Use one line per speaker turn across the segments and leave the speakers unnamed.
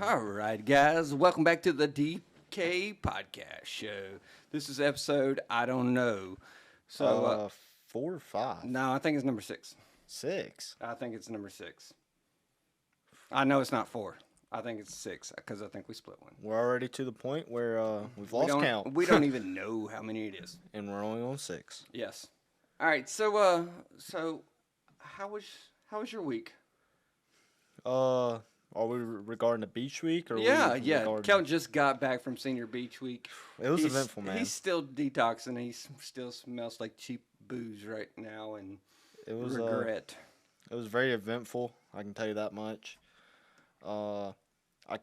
All right, guys, welcome back to the DK Podcast Show. This is episode I don't know. So,
4 or 5?
no, I think it's number 6.
6.
I think it's number 6. I know it's not 4. I think it's 6 because I think we split one.
We're already to the point where we've
We
lost
don't,
count.
we don't even know how many it is.
And we're only on 6.
Yes. All right. So how was your week?
Are we regarding the beach week? Or
Yeah.
regarding...
Kelton just got back from Senior Beach Week.
It was eventful, man.
He's still detoxing. He still smells like cheap booze right now, and
It was
regret.
It was very eventful. I can tell you that much. I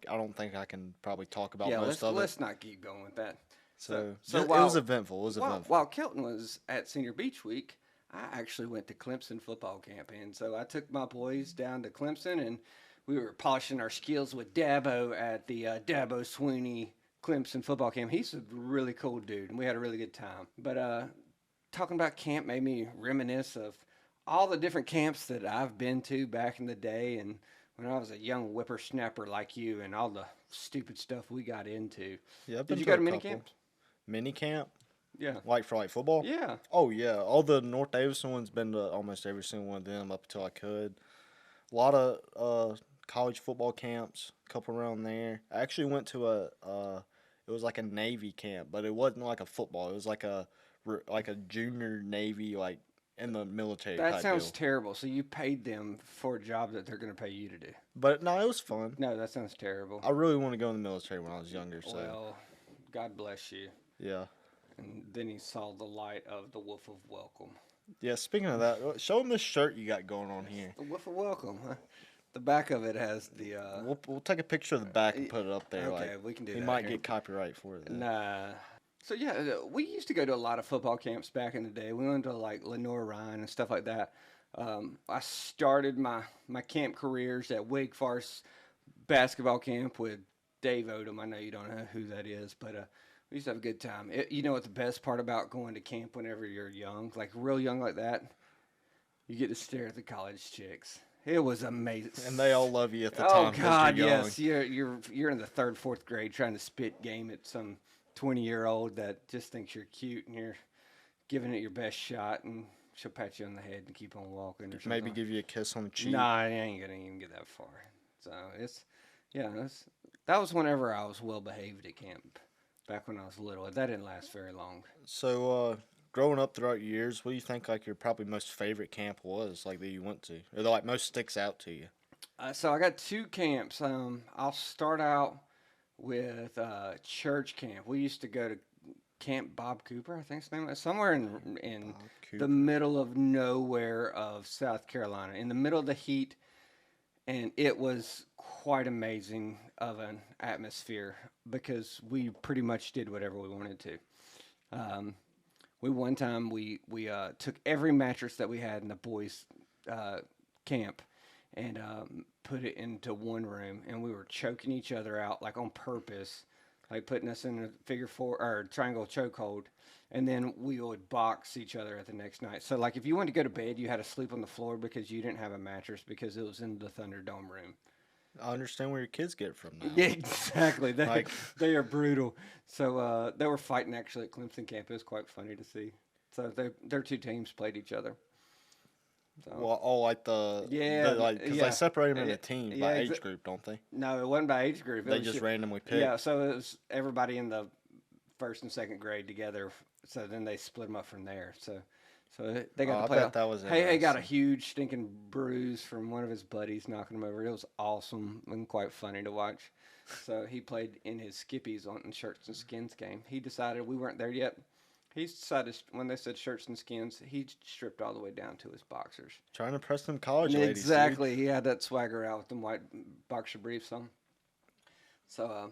don't think I can probably talk about most of it.
Let's not keep going with that.
So
it
was eventful. It was eventful.
While Kelton was at Senior Beach Week, I actually went to Clemson football camp, and so I took my boys down to Clemson, and we were polishing our skills with Dabo at the Dabo Sweeney Clemson football camp. He's a really cool dude, and we had a really good time. But talking about camp made me reminisce of all the different camps that I've been to back in the day, and when I was a young whippersnapper like you, and all the stupid stuff we got into.
Yeah, I've
Did
been
you
to
go
a
to mini
couple.
camps?
Mini camp?
Yeah.
Like for football?
Yeah.
Oh, yeah. All the North Davison ones, been to almost every single one of them up until I could. A lot of college football camps, a couple around there. I actually went to it was like a Navy camp, but it wasn't like a football. It was like a junior Navy, like in the military
That
type
sounds
deal.
terrible. So you paid them for a job that they're going to pay you to do.
But no, it was fun.
No, that sounds terrible.
I really wanted to go in the military when I was younger, so
Well, God bless you.
yeah.
And then he saw the light of the Wolf of Welcome.
Yeah, speaking of that, show them this shirt you got going on here.
The Wolf of Welcome, huh? The back of it has the.
We'll take a picture of the back and put it up there.
Okay,
like,
we can do
we
that.
might
here.
get copyright for it. Though.
Nah. So yeah, we used to go to a lot of football camps back in the day. We went to like Lenore Ryan and stuff like that. I started my camp careers at Wake Forest basketball camp with Dave Odom. I know you don't know who that is, but we used to have a good time. You know what the best part about going to camp whenever you're young, like real young like that? You get to stare at the college chicks. It was amazing.
And they all love you at the
Oh
time. 'cause
God,
you're young.
yes. You're in the 3rd, 4th grade trying to spit game at some 20-year-old that just thinks you're cute, and you're giving it your best shot, and she'll pat you on the head and keep on walking or something.
Maybe give you a kiss on the cheek.
Nah, I ain't gonna even get that far. So that was whenever I was well behaved at camp. Back when I was little. That didn't last very long.
So, growing up throughout your years, what do you think like your probably most favorite camp was, like that you went to, or that like most sticks out to you?
So I got 2 camps. I'll start out with church camp. We used to go to Camp Bob Cooper, I think his name was, somewhere in
Bob
the
Cooper.
middle of nowhere of South Carolina, in the middle of the heat, and it was quite amazing of an atmosphere because we pretty much did whatever we wanted to. One time we took every mattress that we had in the boys' camp and put it into one room, and we were choking each other out like on purpose, like putting us in a figure 4 or triangle chokehold, and then we would box each other at the next night. So like if you wanted to go to bed, you had to sleep on the floor because you didn't have a mattress because it was in the Thunderdome room.
I understand where your kids get it from now.
Yeah, exactly.
Like-
They are brutal. So they were fighting actually at Clemson camp. It was quite funny to see. So their 2 teams played each other. So.
Well, all like because
yeah.
they separate them in
Yeah,
a team
yeah,
by age group, don't they?
No, it wasn't by age group. It
They
was
just randomly pick.
Yeah, so it was everybody in the 1st and 2nd grade together. So then they split them up from there. So they got
Oh,
to
I
play.
bet that was
Hey got a
interesting.
huge stinking bruise from one of his buddies knocking him over. It was awesome and quite funny to watch. So he played in his skippies on Shirts and Skins game. He decided we weren't there yet. He decided when they said Shirts and Skins, he stripped all the way down to his boxers.
Trying to impress them college ladies.
Exactly. He had that swagger out with them white boxer briefs on. So,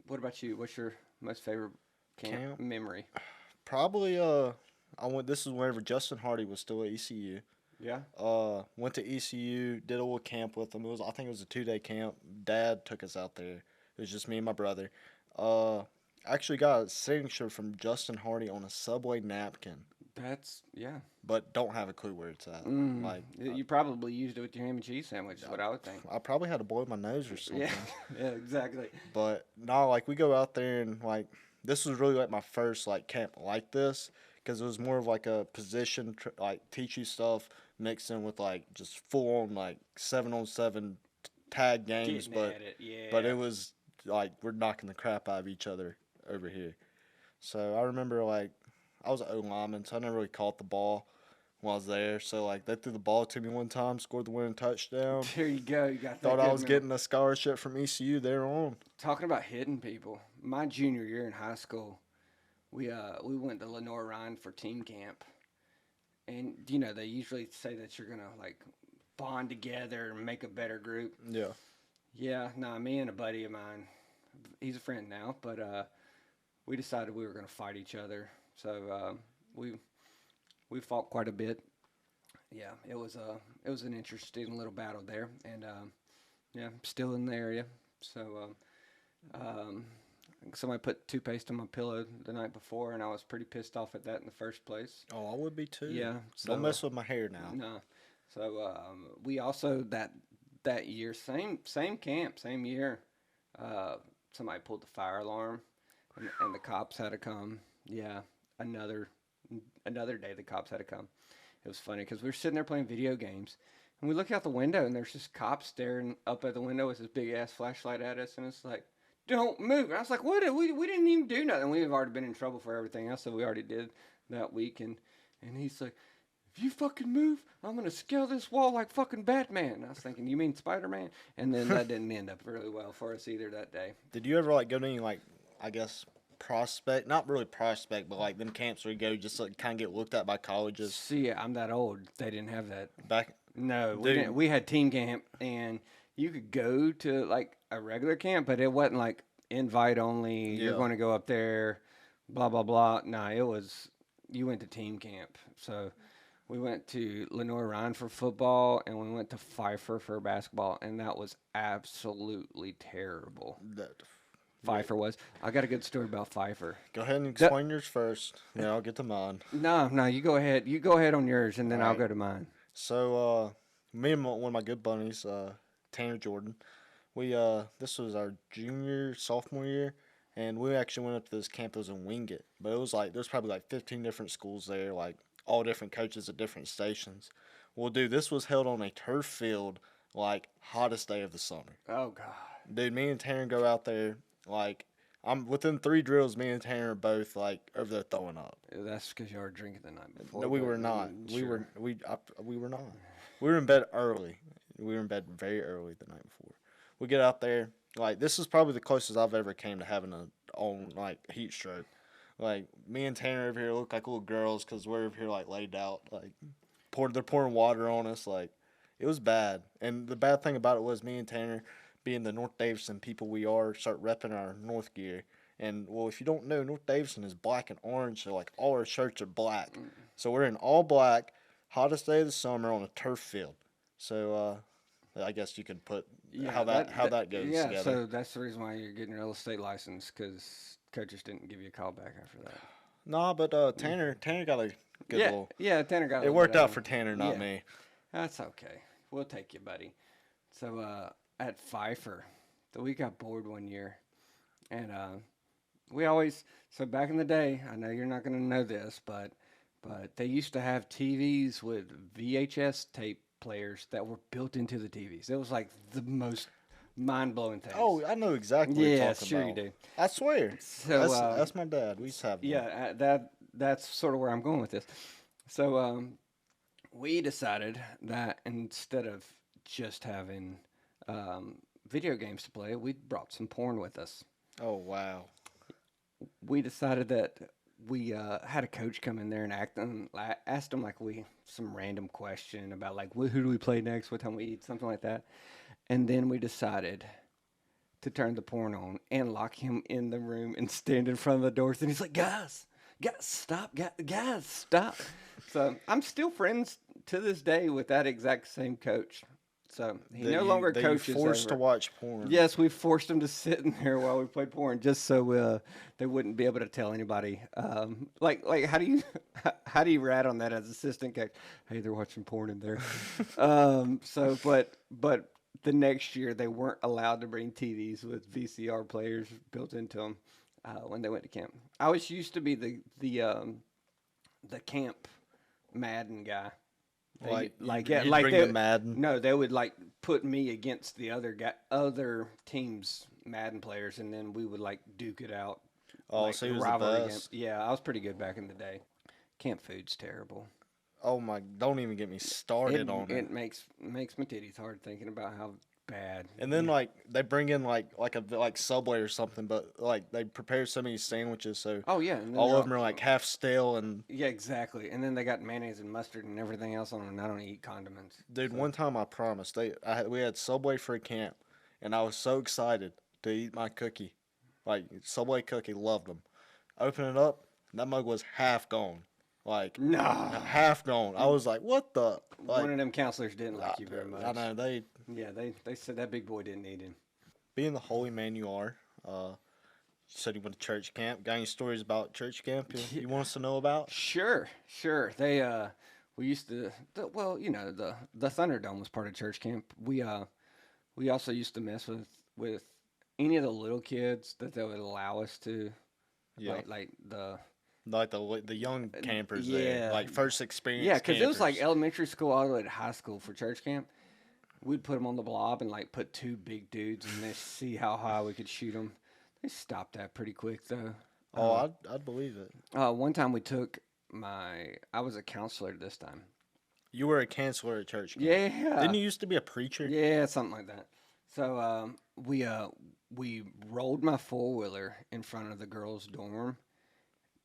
what about you? What's your most favorite camp memory?
Probably this is whenever Justin Hardy was still at ECU.
Yeah.
Went to ECU, did a little camp with them. I think it was a 2-day camp. Dad took us out there. It was just me and my brother. Actually got a signature from Justin Hardy on a Subway napkin.
That's yeah.
but don't have a clue where it's at. Like
You probably used it with your ham and cheese sandwich. Is what I would think.
I probably had to blow my nose or something.
Yeah, yeah, exactly.
But no, like we go out there and like this was really like my first like camp like this because it was more of like a position like teach you stuff mixed in with like just full on like 7-on-7 tag games,
Getting at it, yeah.
but it was like we're knocking the crap out of each other over here. So I remember like I was an O lineman, so I never really caught the ball when I was there. So like they threw the ball to me one time, scored the winning touchdown.
There you go. You got that.
Thought I
good
was
memory.
getting a scholarship from ECU there on.
Talking about hitting people. My junior year in high school, we went to Lenore Ryan for team camp, and you know they usually say that you're gonna like bond together and make a better group.
Yeah.
Yeah, nah, me and a buddy of mine, he's a friend now, but we decided we were gonna fight each other. So we fought quite a bit. Yeah, it was an interesting little battle there, and yeah, still in the area. So somebody put toothpaste on my pillow the night before, and I was pretty pissed off at that in the first place.
Oh, I would be too.
Yeah, so,
Don't mess with my hair now.
No. So we also that year, same camp, same year, somebody pulled the fire alarm, and the cops had to come. Yeah, another day the cops had to come. It was funny because we were sitting there playing video games, and we look out the window, and there's this cop staring up at the window with his big ass flashlight at us, and it's like, "Don't move!" And I was like, "What? We didn't even do nothing. We've already been in trouble for everything else that we already did that week." And he's like, "If you fucking move, I'm gonna scale this wall like fucking Batman." And I was thinking, "You mean Spider-Man?" And then that didn't end up really well for us either that day.
Did you ever like go to any like I guess prospect, not really prospect, but like them camps where you go just like kind of get looked at by colleges
See, I'm that old. They didn't have that.
back?
No, we
Dude.
didn't. We had team camp, and you could go to like a regular camp, but it wasn't like invite only. You're
Yeah.
going to go up there, blah blah blah. No, it was you went to team camp. So we went to Lenore Ryan for football, and we went to Pfeiffer for basketball, and that was absolutely terrible.
That,
Pfeiffer was. I got a good story about Pfeiffer.
go ahead and explain yours first, then I'll get to mine.
No, you go ahead. You go ahead on yours, and then I'll
Alright.
go to mine.
So me and one of my good buddies, Tanner Jordan, we this was our sophomore year, and we actually went up to this camp that was in Wingate. But it was like there's probably like 15 different schools there, like all different coaches at different stations. Well, dude, this was held on a turf field, like hottest day of the summer.
Oh God.
Dude, me and Tanner go out there, like I'm within 3 drills. Me and Tanner are both like over there throwing up.
That's because you were drinking the night before.
No, we
but,
were not. We
sure.
were not. We were in bed early. We were in bed very early the night before. We get out there. Like this is probably the closest I've ever came to having a on like heat stroke. Like me and Tanner over here look like little girls because we're over here like laid out. Like they're pouring water on us. Like it was bad. And the bad thing about it was me and Tanner, being the North Davidson people we are, start repping our North gear. And well, if you don't know, North Davidson is black and orange, so like all our shirts are black. So we're in all black, hottest day of the summer on a turf field. So I guess you could put how that goes
Yeah,
together.
so that's the reason why you're getting your real estate license because coaches didn't give you a call back after that.
Nah, but Tanner got a good little.
Yeah, Tanner got.
It worked out for Tanner, not
Yeah.
me.
That's okay. We'll take you, buddy. So at Pfeiffer, we got bored one year, and we always. So back in the day, I know you're not going to know this, but they used to have TVs with VHS tape players that were built into the TVs. It was like the most mind-blowing thing.
Oh, I know exactly what you're
yeah,
talking
sure
about.
you do.
I swear.
So
That's my dad. We used to have one.
yeah, that's sort of where I'm going with this. So we decided that instead of just having video games to play, we brought some porn with us.
Oh, wow.
We decided that we had a coach come in there and asked him like some random question about like who do we play next, what time we eat, something like that, and then we decided to turn the porn on and lock him in the room and stand in front of the doors, and he's like, guys, stop, guys, stop. So I'm still friends to this day with that exact same coach. So he no longer
That you
coaches
forced to
over.
watch porn.
Yes, we forced him to sit in there while we played porn, just so they wouldn't be able to tell anybody. Like how do you how do you rat on that as assistant coach? Hey, they're watching porn in there. But the next year they weren't allowed to bring TVs with VCR players built into them when they went to camp. I was used to be the camp Madden guy.
You'd bring the Madden.
No, they would like put me against the other teams Madden players, and then we would like duke it out.
Oh,
Like
so he was the
rivalry game.
best.
Yeah, I was pretty good back in the day. Camp food's terrible.
Oh my! Don't even get me started on it.
It makes my titties hard thinking about how bad.
And then like they bring in like Subway or something, but like they prepare so many sandwiches, so
Oh yeah, and then
all
they're
of them are like half stale. And
yeah, exactly. And then they got mayonnaise and mustard and everything else on them. And I don't eat condiments.
dude,
So-
one time I promised we had Subway for a camp, and I was so excited to eat my cookie, like Subway cookie, loved them. Open it up, and that mug was half gone, like
No,
half gone. I was like, what the? Like,
one of them counselors didn't like you very much.
I know
Yeah, they said that big boy didn't eat him.
being the holy man you are. You said you went to church camp. Got any stories about church camp you want us to know about?
Sure. They we used to well, you know, the Thunderdome was part of church camp. We also used to mess with any of the little kids that they would allow us to.
Yeah,
Like the
like the young campers
yeah.
there, like first experience.
yeah, because it was like
campers.
elementary school all the way to high school for church camp. We'd put them on the blob and like put two big dudes and they see how high we could shoot them. They stopped that pretty quick though.
Oh, I'd believe it.
One time we took I was a counselor this time.
You were a counselor at church camp.
Yeah.
Didn't you used to be a preacher?
Yeah, something like that. So we rolled my 4-wheeler in front of the girls' dorm,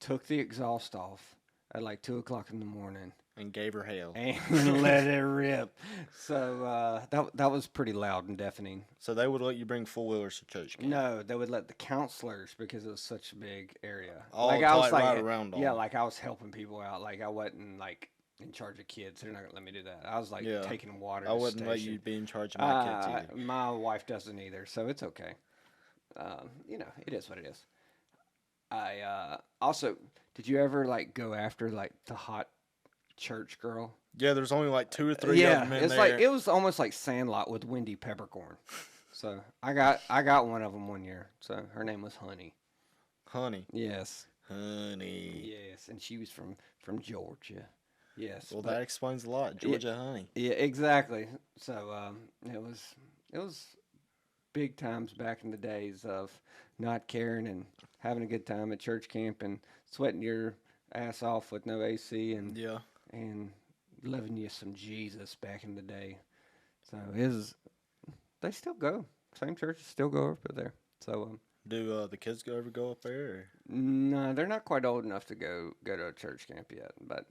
took the exhaust off at like 2 o'clock in the morning,
And gave her hell.
and let it rip. So that was pretty loud and deafening.
So they would let you bring 4-wheelers to church camp.
No, they would let the counselors because it was such a big area.
Oh,
like
to,
I was
like,
like
ride around
yeah,
on.
like I was helping people out. Like I wasn't like in charge of kids. They're not gonna let me do that. I was like
Yeah.
taking water.
I
to
wouldn't let
station.
you be in charge of my kids either.
My wife doesn't either, so it's okay. You know, it is what it is. I also did you ever like go after like the hot church girl?
Yeah, there's only like 2 or 3 of
Yeah,
them in
it's
there.
like it was almost like Sandlot with Wendy Peppercorn. So I got one of them one year. So her name was Honey.
Honey.
Yes,
Honey.
yes, and she was from Georgia. Yes,
Well,
but-
that explains a lot. Georgia honey.
yeah, exactly. So it was big times back in the days of not caring and having a good time at church camp and sweating your ass off with no AC
Yeah.
and loving you some Jesus back in the day. So they still go. Same churches still go over there. So
Do the kids ever go up there? Or?
no, they're not quite old enough to go to a church camp yet, but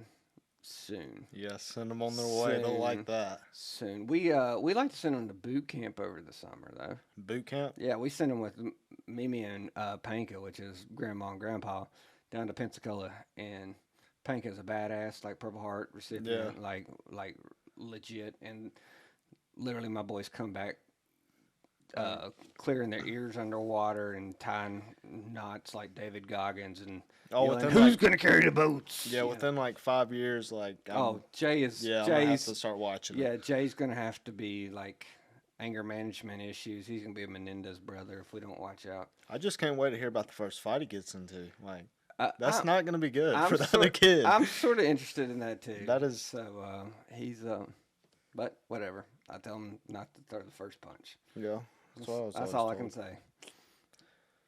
soon.
Yeah, send them on their way. They'll like
Soon.
that.
Soon. We like to send them to boot camp over the summer though.
Boot camp?
Yeah, we send them with Mimi and Panka, which is grandma and grandpa, down to Pensacola. And Panka's a badass, like Purple Heart recipient, like legit. And literally, my boys come back clearing their ears underwater and tying knots like David Goggins and
Oh,
yelling,
within
who's
like,
gonna carry the boats?
yeah,
You know?
within like 5 years, like
Jay is
yeah, I'm gonna have
Jay's
to start watching.
yeah, Jay's gonna have to be like anger management issues. He's gonna be a Menendez brother if we don't watch out.
I just can't wait to hear about the first fight he gets into. Like
That's
that's not gonna be good
I'm
for the
sort-
other kid.
I'm sort of interested in that too.
That is-
so. He's but whatever. I tell him not to throw the first punch.
Yeah, that's what I was
That's
always
all I can
told.
say.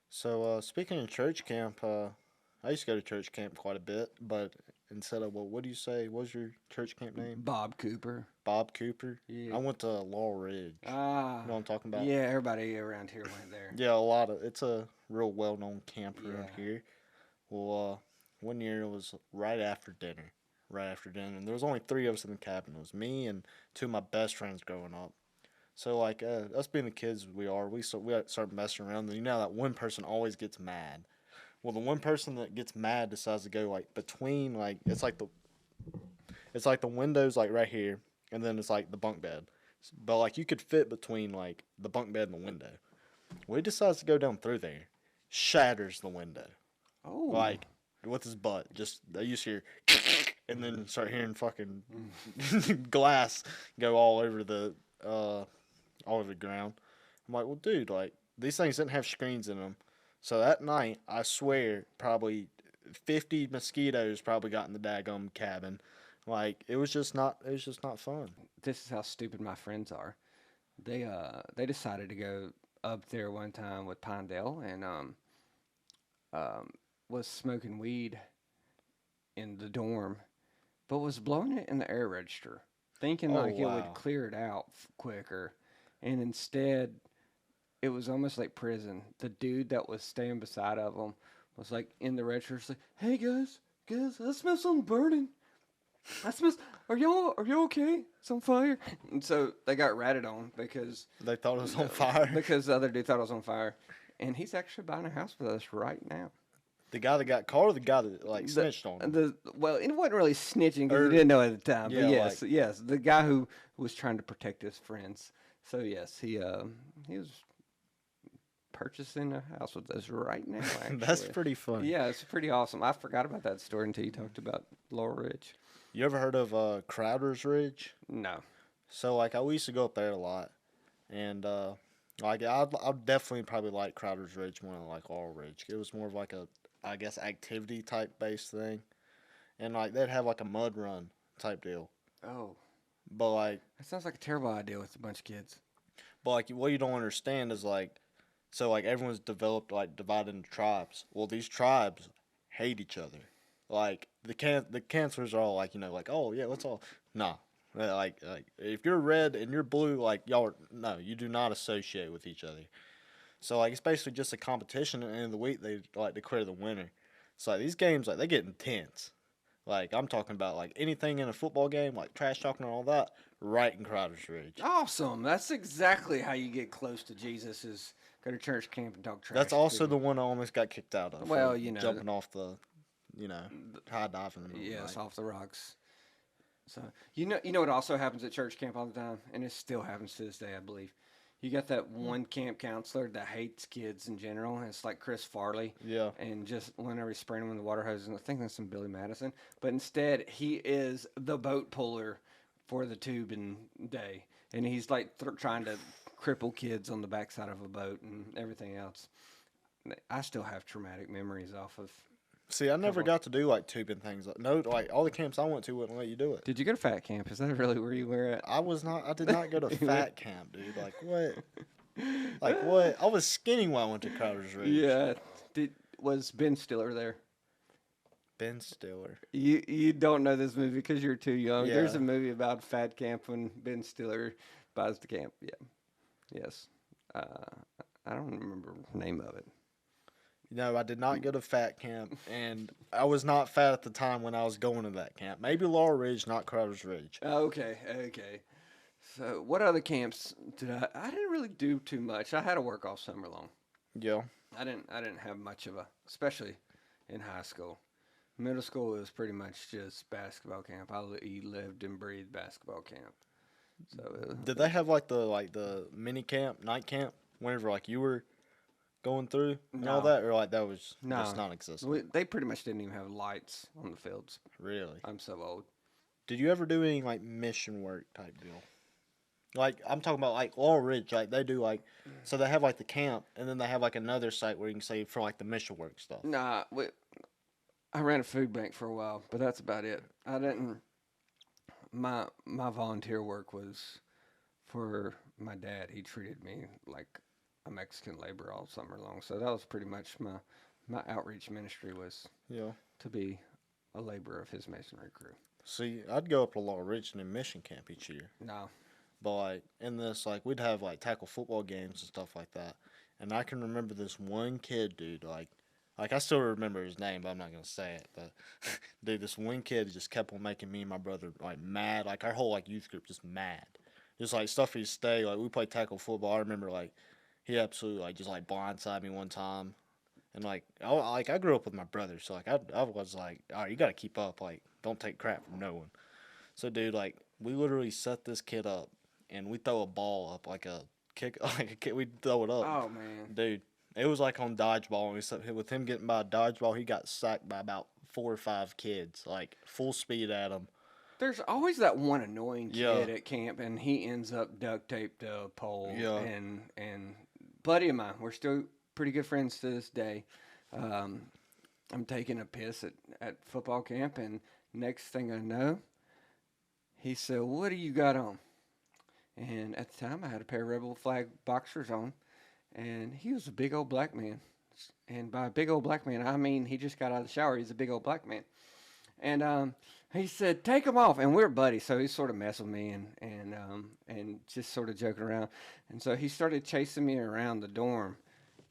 So speaking of church camp, I used to go to church camp quite a bit, but instead of what do you say? What was your church camp name?
Bob Cooper.
Bob Cooper.
Yeah.
I went to Laurel Ridge.
Ah.
You know what I'm talking about?
Yeah, everybody around here went there.
Yeah, it's a real well-known camp around
Yeah.
here. Well, one year it was right after dinner, and there was only 3 of us in the cabin. It was me and 2 of my best friends growing up. So like us being the kids we start messing around. And you know that one person always gets mad. Well, the one person that gets mad decides to go like between it's like the windows like right here, and then it's like the bunk bed. but like you could fit between like the bunk bed and the window. Well, he decides to go down through there, shatters the window,
Oh.
like with his butt. Just they used to hear, and then start hearing fucking glass go all over the ground. I'm like, well, dude, like these things didn't have screens in them, so that night I swear probably 50 mosquitoes probably got in the daggum cabin. Like it was just not fun.
This is how stupid my friends are. They decided to go up there one time with Pinedale and um was smoking weed in the dorm, but was blowing it in the air register, thinking
Oh
like it would
wow.
clear it out quicker, and instead it was almost like prison. The dude that was staying beside of them was like in the register, like, "Hey guys, I smell something burning. I smell. Are you okay? It's on fire." And so they got ratted on
They thought it was on fire.
because the other dude thought it was on fire, and he's actually buying a house with us right now.
The guy that got caught or the guy that like
The
snitched on him?
well, it wasn't really snitching because
Or-
he didn't know at the time.
yeah,
But yes, the guy who was trying to protect his friends. So yes, he was purchasing a house with us right now. Actually,
That's pretty funny.
yeah, it's pretty awesome. I forgot about that story until you talked about Laurel Ridge.
You ever heard of Crowder's Ridge?
No,
So like we used to go up there a lot, and like I'd definitely probably like Crowder's Ridge more than like Laurel Ridge. It was more of like a I guess activity type based thing, and like they'd have like a mud run type deal.
oh,
But like
that sounds like a terrible idea with a bunch of kids.
what you don't understand is like so like everyone's developed like divided into tribes. Well, these tribes hate each other. Like the cancers are all like like oh yeah let's all nah. Like if you're red and you're blue, like y'all are, no, you do not associate with each other. So like it's basically just a competition, and at the end of the week they like declare the winner. So like these games like they get intense. Like I'm talking about like anything in a football game, like trash talking and all that, right in Crowder's Ridge.
Awesome. That's exactly how you get close to Jesus. Is go to church camp and talk trash.
That's also
to
the one I almost got kicked out of.
Well,
for jumping off the, high diving.
yes, off the rocks. So you know what also happens at church camp all the time, and it still happens to this day, I believe. You got that one camp counselor that hates kids in general. And it's like Chris Farley.
Yeah.
And just whenever he's spraying them with the water hoses, and I think that's some Billy Madison. But instead, he is the boat puller for the tubing day, and he's like trying to cripple kids on the backside of a boat and everything else. I still have traumatic memories off of.
See, I never
on.
got to do like tubing things. No, like all the camps I went to wouldn't let you do it.
Did you go to fat camp? Is that really where you were at?
I did not go to fat camp, dude. Like what? Like what? I was skinny when I went to Crowder's Ridge.
Yeah. Was Ben Stiller there?
Ben Stiller.
You don't know this movie because you're too young.
Yeah.
There's a movie about fat camp when Ben Stiller buys the camp. Yeah. Yes. I don't remember the name of it.
No, I did not go to fat camp, and I was not fat at the time when I was going to that camp. Maybe Laurel Ridge, not Crowder's Ridge.
Okay. So what other camps did I didn't really do too much. I had to work all summer long.
Yeah.
I didn't have much of a, especially in high school. Middle school was pretty much just basketball camp. I lived and breathed basketball camp. So
Did they have like the mini camp, night camp, whenever like you were going through and all
No.
that, or like that was
No.
just non-existent?
they pretty much didn't even have lights on the fields.
Really?
I'm so old.
Did you ever do any like mission work type deal? Like I'm talking about like Laurel Ridge, like they do like so they have like the camp and then they have like another site where you can save for like the mission work stuff.
Nah, I ran a food bank for a while, but that's about it. I didn't. My volunteer work was for my dad. He treated me like a Mexican laborer all summer long. So that was pretty much my outreach ministry was
Yeah.
to be a laborer of his masonry crew.
See, I'd go up to Laurel Ridge and do mission camp each year.
No,
But like in this, like we'd have like tackle football games and stuff like that. And I can remember this one kid, dude, like I still remember his name, but I'm not gonna say it. But dude, this one kid just kept on making me and my brother like mad. Like our whole like youth group just mad. Just like stuff he'd stay. Like we played tackle football. I remember like he absolutely like just like blindsided me one time. And like I grew up with my brother, so like I was like, all right, you gotta keep up. Like don't take crap from no one. So dude, like we literally set this kid up, and we throw a ball up like a kick, we throw it up.
Oh man,
Dude, it was like on dodgeball. And with him getting by a dodgeball, he got sacked by about 4 or 5 kids, like full speed at him.
there's always that one annoying
Yeah.
kid at camp, and he ends up duct taped to a pole.
Yeah.
And buddy of mine, we're still pretty good friends to this day. I'm taking a piss at football camp, and next thing I know, he said, "What do you got on?" And at the time, I had a pair of Rebel Flag boxers on, and he was a big old black man. And by big old black man, I mean he just got out of the shower. He's a big old black man. And he said, "Take them off." And we're buddies, so he's sort of messing with me and just sort of joking around. And so he started chasing me around the dorm,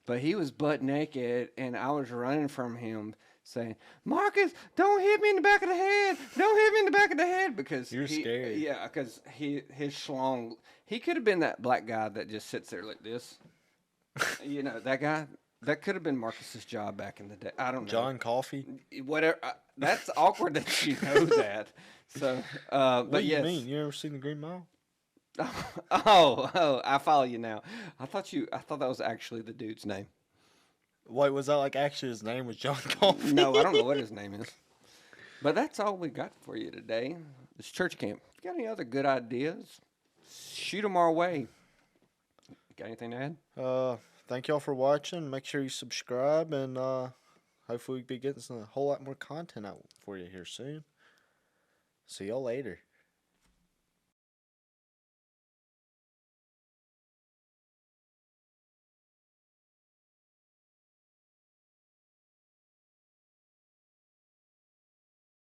but he was butt naked, and I was running from him, saying, "Marcus, don't hit me in the back of the head! Don't hit me in the back of the head!" Because
You're scared.
Yeah, because his schlong. He could have been that black guy that just sits there like this. You know that guy. That could have been Marcus's job back in the day. I don't know.
John Coffey.
Whatever. That's awkward that you know that. So,
What
but
do
yes.
you mean? You ever seen the Green Mile?
Oh, I follow you now. I thought that was actually the dude's name.
Wait, was that like actually his name was John Coffey?
No, I don't know what his name is. But that's all we got for you today. This church camp. If you got any other good ideas, shoot them our way. Got anything to add?
Thank y'all for watching. Make sure you subscribe, and hopefully we'll be getting a whole lot more content out for you here soon. See y'all later.